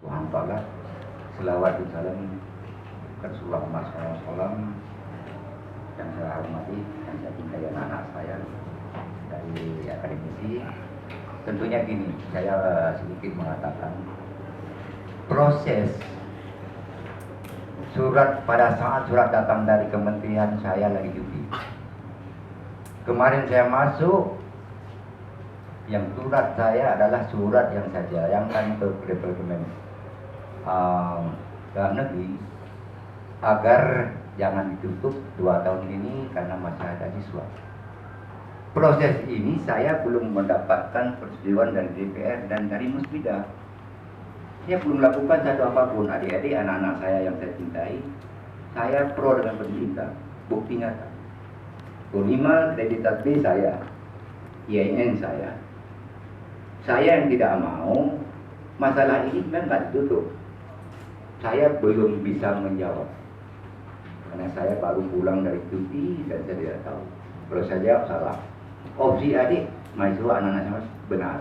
Tuhan Ta'ala, selawat dan salam Rasulullah Muhammad SAW yang saya hormati dan saya cintai anak-anak saya dari akademisi. Tentunya gini, saya sedikit mengatakan proses surat, pada saat surat datang dari kementerian, saya lagi cuti. Kemarin saya masuk, yang surat saya adalah surat yang saya jarangkan ke Departemen Dalam Negeri agar jangan ditutup 2 tahun ini karena masih ada siswa. Proses ini saya belum mendapatkan persetujuan dari DPR dan dari Musbida. Saya belum lakukan satu apapun. Adik-adik, anak-anak saya yang saya cintai, saya pro dengan pendidikan. Bukti nyata. Minimal kreditas B saya, IAIN saya. Saya yang tidak mau masalah ini kan nggak ditutup. Saya belum bisa menjawab karena saya baru pulang dari cuti dan saya tidak tahu. Kalau saya jawab salah. Opsi adik, mahasiswa anak-anak saya benar.